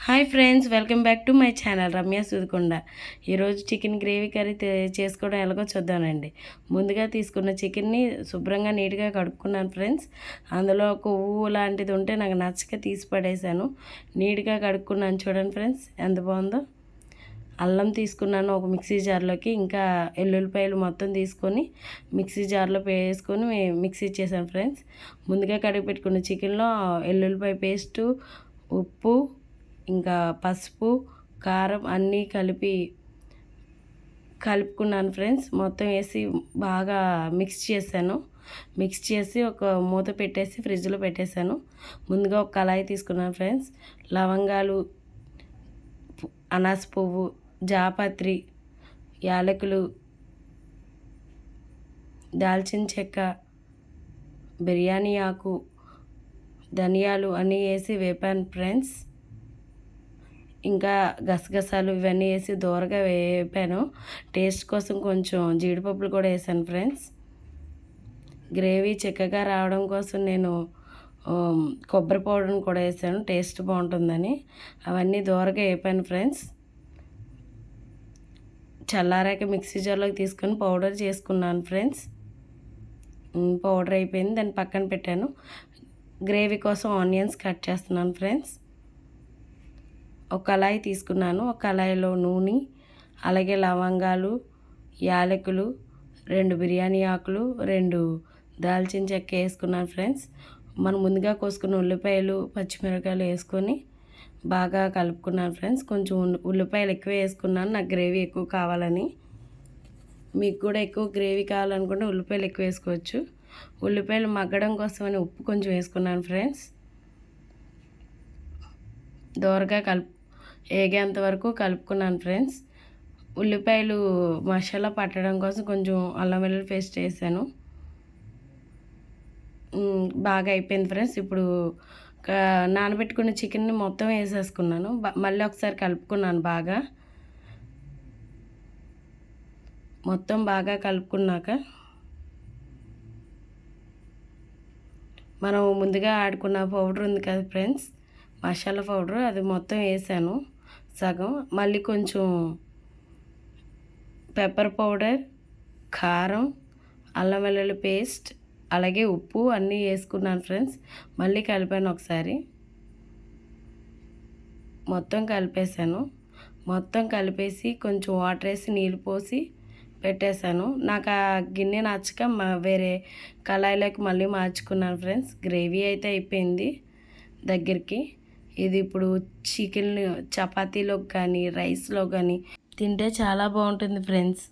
Hi friends, welcome back to my channel Ramya Sudikonda. ఈరోజు chicken gravy curry చేసుకోవడం ఎలాగో చూద్దానండి. ముందుగా తీసుకున్న చికెన్ని శుభ్రంగా నీట్గా కడుక్కున్నాను ఫ్రెండ్స్. అందులో కొవ్వు లాంటిది ఉంటే నాకు నచ్చక తీసి పడేశాను. నీట్గా కడుక్కున్నాను, చూడండి ఫ్రెండ్స్ ఎంత బాగుందో. అల్లం తీసుకున్నాను ఒక మిక్సీ జార్లోకి, ఇంకా ఎల్లుల్లిపాయలు మొత్తం తీసుకొని మిక్సీ జార్లో వేసుకొని మిక్సీ చేశాను ఫ్రెండ్స్. ముందుగా కడిగి పెట్టుకున్న చికెన్లో ఎల్లుల్లిపాయ పేస్టు, ఉప్పు, ఇంకా పసుపు, కారం అన్నీ కలుపుకున్నాను ఫ్రెండ్స్. మొత్తం వేసి బాగా మిక్స్ చేశాను. మిక్స్ చేసి ఒక మూత పెట్టేసి ఫ్రిడ్జ్లో పెట్టేశాను. ముందుగా ఒక కళాయి తీసుకున్నాను ఫ్రెండ్స్. లవంగాలు, అనాస పువ్వు, జాపత్రి, యాలకులు, దాల్చిన చెక్క, బిర్యానీ ఆకు, ధనియాలు అన్నీ వేసి వేపాను ఫ్రెండ్స్. ఇంకా గసగసాలు ఇవన్నీ వేసి దూరగా వేపాను. టేస్ట్ కోసం కొంచెం జీడిపప్పులు కూడా వేసాను ఫ్రెండ్స్. గ్రేవీ చిక్కగా రావడం కోసం నేను కొబ్బరి పౌడర్ని కూడా వేసాను, టేస్ట్ బాగుంటుందని. అవన్నీ దూరగా వేపాను ఫ్రెండ్స్. చల్లారాక మిక్సీ జార్లోకి తీసుకొని పౌడర్ చేసుకున్నాను ఫ్రెండ్స్. పౌడర్ అయిపోయింది, దాన్ని పక్కన పెట్టాను. గ్రేవీ కోసం ఆనియన్స్ కట్ చేస్తున్నాను ఫ్రెండ్స్. ఒక కళాయి తీసుకున్నాను. ఒక కళాయిలో నూనె, అలాగే లవంగాలు, యాలకులు, 2 బిర్యానీ ఆకులు, 2 దాల్చిన చెక్క వేసుకున్నాను ఫ్రెండ్స్. మనం ముందుగా కోసుకున్న ఉల్లిపాయలు, పచ్చిమిరపకాయలు వేసుకొని బాగా కలుపుకున్నాను ఫ్రెండ్స్. కొంచెం ఉల్లిపాయలు ఎక్కువ వేసుకున్నాను, నాకు గ్రేవీ ఎక్కువ కావాలని. మీకు కూడా ఎక్కువ గ్రేవీ కావాలనుకుంటే ఉల్లిపాయలు ఎక్కువ వేసుకోవచ్చు. ఉల్లిపాయలు మగ్గడం కోసమని ఉప్పు కొంచెం వేసుకున్నాను ఫ్రెండ్స్. దోరగా వేగేంత వరకు కలుపుకున్నాను ఫ్రెండ్స్. ఉల్లిపాయలు మసాలా పట్టడం కోసం కొంచెం అల్లం వెల్లుల్లి పేస్ట్ వేసాను. బాగా అయిపోయింది ఫ్రెండ్స్. ఇప్పుడు నానబెట్టుకున్న చికెన్ని మొత్తం వేసేసుకున్నాను. మళ్ళీ ఒకసారి కలుపుకున్నాను బాగా. మొత్తం బాగా కలుపుకున్నాక మనం ముందుగా ఆడుకున్న పౌడర్ ఉంది కదా ఫ్రెండ్స్, మసాలా పౌడర్, అది మొత్తం వేసాను సగం. మళ్ళీ కొంచెం పెప్పర్ పౌడర్, కారం, అల్లం వెల్లుల్లి పేస్ట్, అలాగే ఉప్పు అన్నీ వేసుకున్నాను ఫ్రెండ్స్. మళ్ళీ కలిపాను ఒకసారి. మొత్తం కలిపేసాను. మొత్తం కలిపేసి కొంచెం వాటర్ వేసి నీళ్ళు పోసి పెట్టేశాను. నాకు ఆ గిన్నె నచ్చక వేరే కళాయిలోకి మళ్ళీ మార్చుకున్నాను ఫ్రెండ్స్. గ్రేవీ అయితే అయిపోయింది దగ్గరికి. ఇది ఇప్పుడు చికెన్ చపాతీలోకి కానీ రైస్లో కానీ తింటే చాలా బాగుంటుంది ఫ్రెండ్స్.